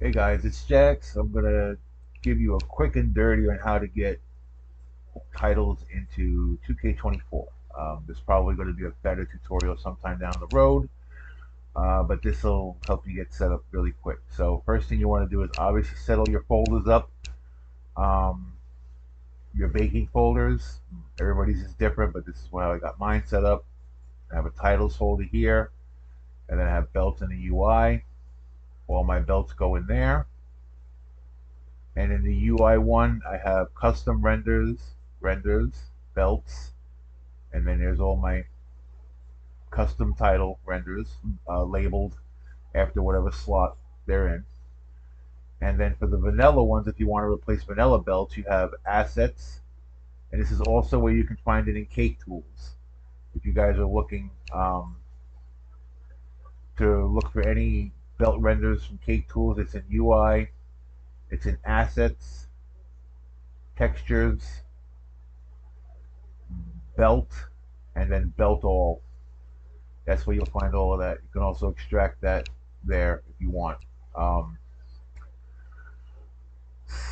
Hey guys, it's Jax. I'm gonna give you a quick and dirty on how to get titles into 2K24. There's probably going to be a better tutorial sometime down the road, but this will help you get set up really quick. So first thing you want to do is obviously set all your folders up. Um, your baking folders. Everybody's is different, but this is how I got mine set up. I have a titles folder here, and then I have belts in the UI. All my belts go in there. And in the UI one, I have custom renders, belts, and then there's all my custom title renders labeled after whatever slot they're in. And then for the vanilla ones, if you want to replace vanilla belts, you have assets, and this is also where you can find it in Cake Tools. If you guys are looking to look for any belt renders from Cake Tools, it's in UI, it's in assets, textures, belt, and then belt all. That's where you'll find all of that. You can also extract that there if you want. Um,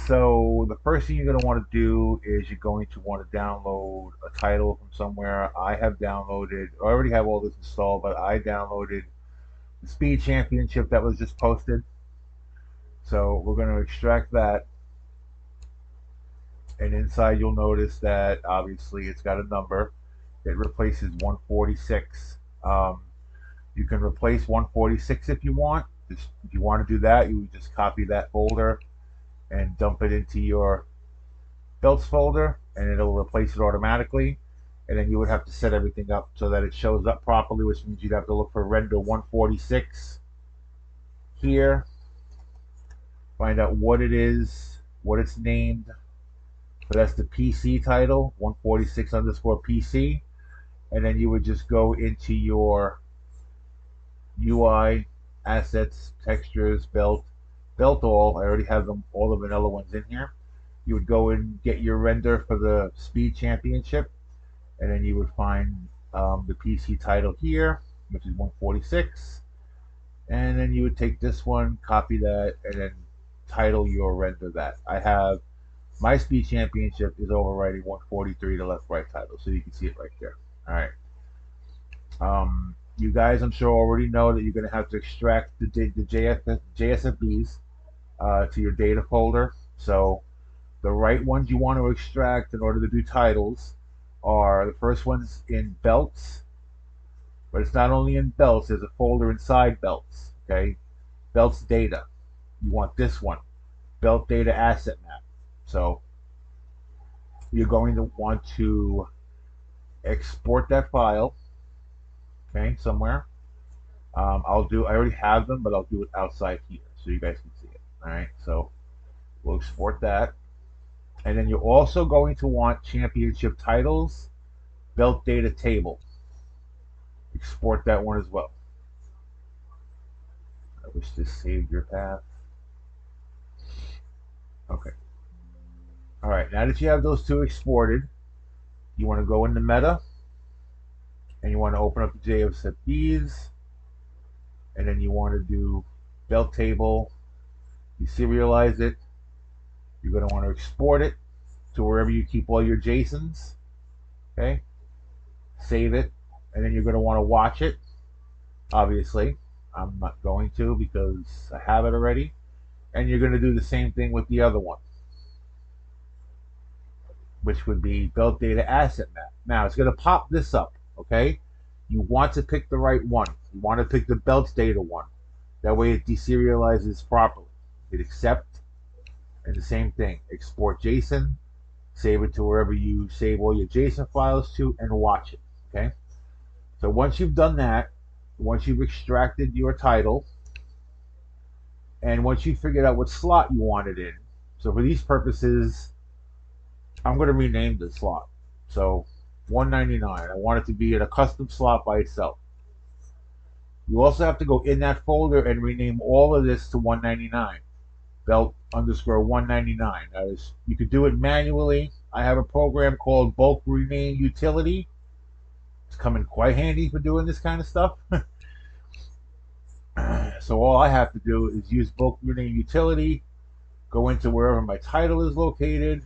so the first thing you're going to want to do is you're going to want to download a title from somewhere. I already have all this installed, but I downloaded the Speed Championship that was just posted. So we're going to extract that. And inside you'll notice that obviously it's got a number. It replaces 146. You can replace 146 if you want. If you want to do that, you would just copy that folder and dump it into your belts folder, and it'll replace it automatically. And then you would have to set everything up so that it shows up properly, which means you'd have to look for render 146 here, find out what it is, what it's named. So that's the PC title, 146 underscore PC. And then you would just go into your UI, assets, textures, belt all. I already have them, all the vanilla ones in here. You would go and get your render for the Speed Championship, and then you would find the PC title here, which is 146. And then you would take this one, copy that, and then title your render that. I have my Speed Championship is overwriting 143 to left right title, so you can see it right there. All right. You guys, I'm sure already know that you're going to have to extract the JSFBs to your data folder. So the right ones you want to extract in order to do titles are the first ones in belts, but it's not only in belts. There's a folder inside belts. Okay, belts data. You want this one, belt data asset map. So you're going to want to export that file, okay, somewhere. I already have them, but I'll do it outside here so you guys can see it. All right, so we'll export that. And then you're also going to want championship titles, belt data table. Export that one as well. I wish this saved your path. Okay. All right, now that you have those two exported, you want to go into meta, and you want to open up the JSFBs, and then you want to do belt table. You serialize it. You're going to want to export it to wherever you keep all your JSONs. Okay, save it, and then you're going to want to watch it. Obviously, I'm not going to because I have it already. And you're going to do the same thing with the other one, which would be belt data asset map. Now it's going to pop this up. Okay, you want to pick the right one. You want to pick the belts data one. That way it deserializes properly. Hit accept, and the same thing. Export JSON, save it to wherever you save all your JSON files to, and watch it. Okay. So once you've done that, once you've extracted your title, and once you figured out what slot you want it in, so for these purposes, I'm going to rename the slot. So 199, I want it to be in a custom slot by itself. You also have to go in that folder and rename all of this to 199. Belt underscore 199. Now, you could do it manually. I have a program called Bulk Rename Utility. It's coming quite handy for doing this kind of stuff. So all I have to do is use bulk rename utility, go into wherever my title is located,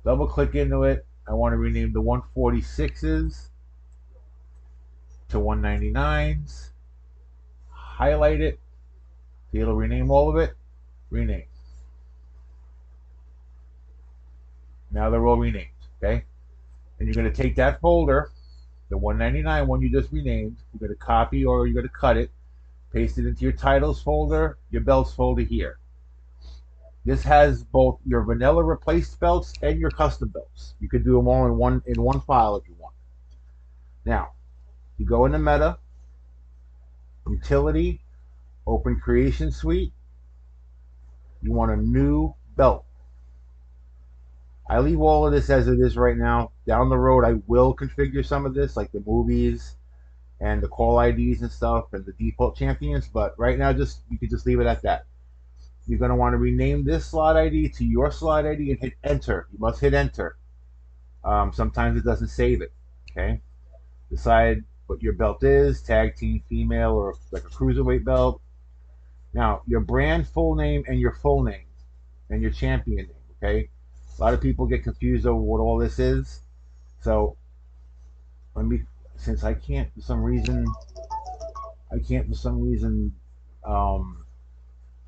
double click into it. I want to rename the 146s to 199s, highlight it, it'll rename all of it, rename. Now they're all renamed, okay? And you're going to take that folder, the 199 one you just renamed, you're going to copy or you're going to cut it, paste it into your titles folder, your belts folder here. This has both your vanilla replaced belts and your custom belts. You can do them all in one file if you want. Now, you go into Meta, Utility, Open Creation Suite. You want a new belt. I leave all of this as it is right now. Down the road, I will configure some of this, like the movies and the call IDs and stuff, and the default champions. But right now, you can just leave it at that. You're going to want to rename this slot ID to your slot ID and hit enter. You must hit enter. Sometimes it doesn't save it. Okay. Decide what your belt is, tag team female or like a cruiserweight belt. Now, your brand full name and your full name and your champion name. Okay. A lot of people get confused over what all this is. So since I can't for some reason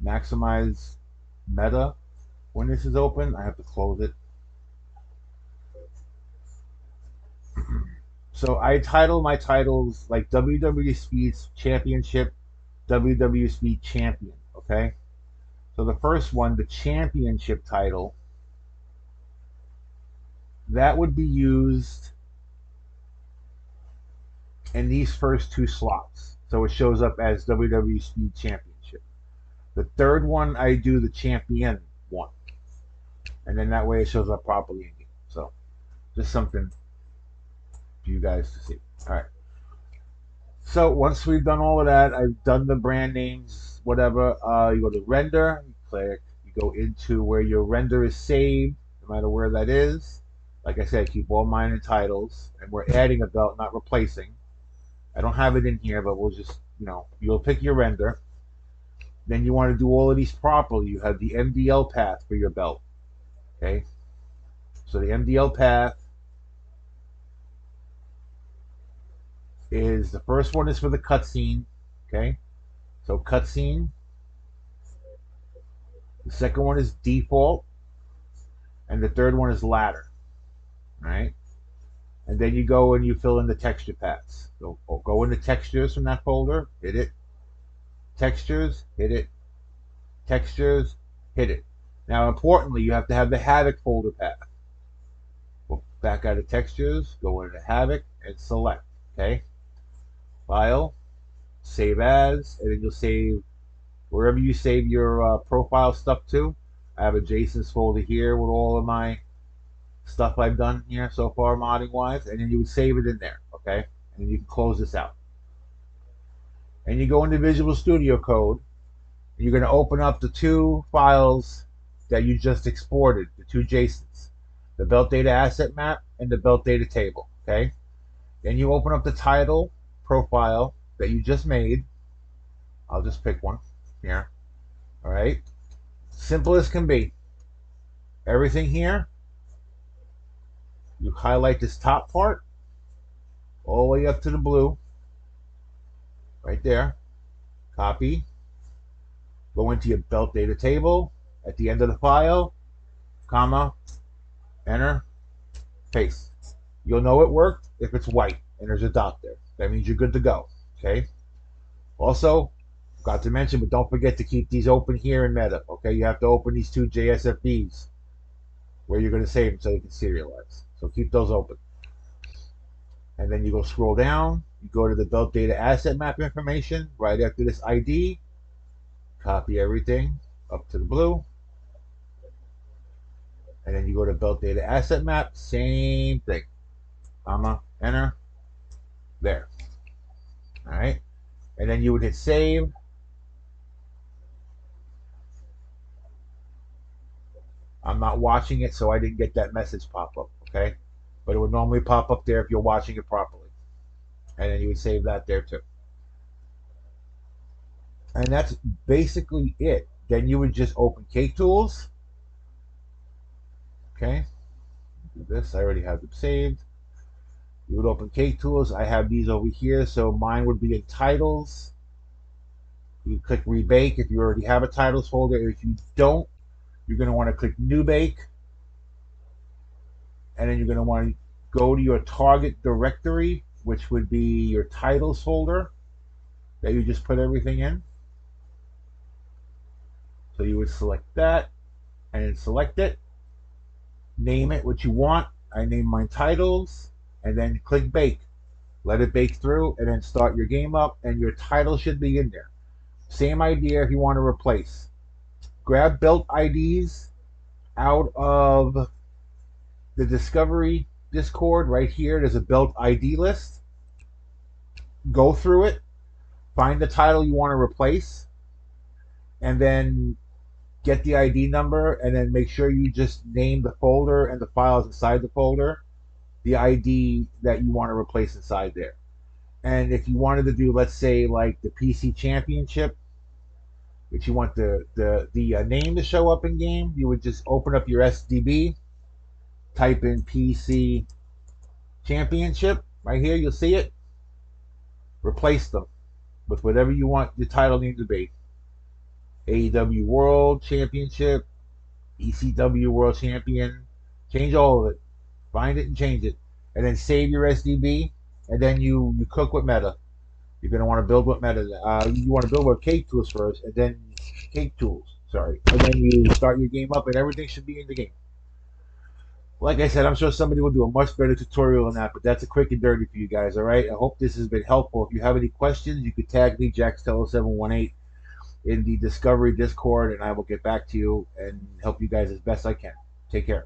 maximize Meta when this is open, I have to close it. So I title my titles like WWE Speed Championship, WWE Speed Champion, okay? So the first one, the championship title, that would be used in these first two slots. So it shows up as WWE Speed Championship. The third one, I do the champion one. And then that way it shows up properly in game. So just something for you guys to see. All right. So once we've done all of that, I've done the brand names, whatever. You go to render, you click, you go into where your render is saved, no matter where that is. Like I said, keep all mine in titles, and we're adding a belt, not replacing. I don't have it in here, but we'll just, you'll pick your render. Then you want to do all of these properly. You have the MDL path for your belt. Okay? So the MDL path is the first one is for the cutscene. Okay? So cutscene. The second one is default. And the third one is ladder. Alright? And then you go and you fill in the texture paths. So go into textures from that folder, hit it. Textures, hit it. Textures, hit it. Now importantly, you have to have the Havoc folder path. Go back out of textures, go into Havoc, and select. Okay? File, save as, and then you'll save wherever you save your profile stuff to. I have a JSON folder here with all of my stuff I've done here so far modding wise, and then you would save it in there. Okay? And then you can close this out. And you go into Visual Studio Code. You're going to open up the two files that you just exported, the two JSONs, the belt data asset map and the belt data table. Okay? Then you open up the title profile that you just made. I'll just pick one here. All right? Simple as can be. Everything here, you highlight this top part all the way up to the blue. Right there. Copy. Go into your belt data table. At the end of the file, comma, enter, paste. You'll know it worked if it's white and there's a dot there. That means you're good to go. Okay? Also, forgot to mention, but don't forget to keep these open here in Meta. Okay? You have to open these two JSFBs where you're going to save them so they can serialize. So keep those open. And then you go scroll down. You go to the belt data asset map information right after this ID. Copy everything up to the blue. And then you go to belt data asset map. Same thing. Comma, enter. There. All right. And then you would hit save. I'm not watching it, so I didn't get that message pop up. Okay. But it would normally pop up there if you're watching it properly. And then you would save that there too. And that's basically it. Then you would just open Cake Tools. Okay, do this. I already have them saved. You would open Cake Tools. I have these over here. So mine would be in titles. You click rebake if you already have a titles folder. If you don't, you're going to want to click new bake. And then you're going to want to go to your target directory, which would be your titles folder that you just put everything in. So you would select that and then select it. Name it what you want. I name mine titles and then click bake. Let it bake through and then start your game up and your title should be in there. Same idea if you want to replace. Grab built IDs out of the Discovery Discord right here. There's a built ID list. Go through it. Find the title you want to replace. And then get the ID number and then make sure you just name the folder and the files inside the folder, the ID that you want to replace inside there. And if you wanted to do, let's say, like the PC Championship, which you want the name to show up in game, you would just open up your SDB, type in PC Championship. Right here, you'll see it. Replace them with whatever you want the title name to be. AEW World Championship, ECW World Champion. Change all of it. Find it and change it. And then save your SDB. And then you cook with meta. You're going to want to build with meta. You want to build with Cake Tools first, and then Cake Tools. Sorry. And then you start your game up, and everything should be in the game. Like I said, I'm sure somebody will do a much better tutorial on that, but that's a quick and dirty for you guys, all right? I hope this has been helpful. If you have any questions, you could tag me, JaxTello718, in the Discovery Discord, and I will get back to you and help you guys as best I can. Take care.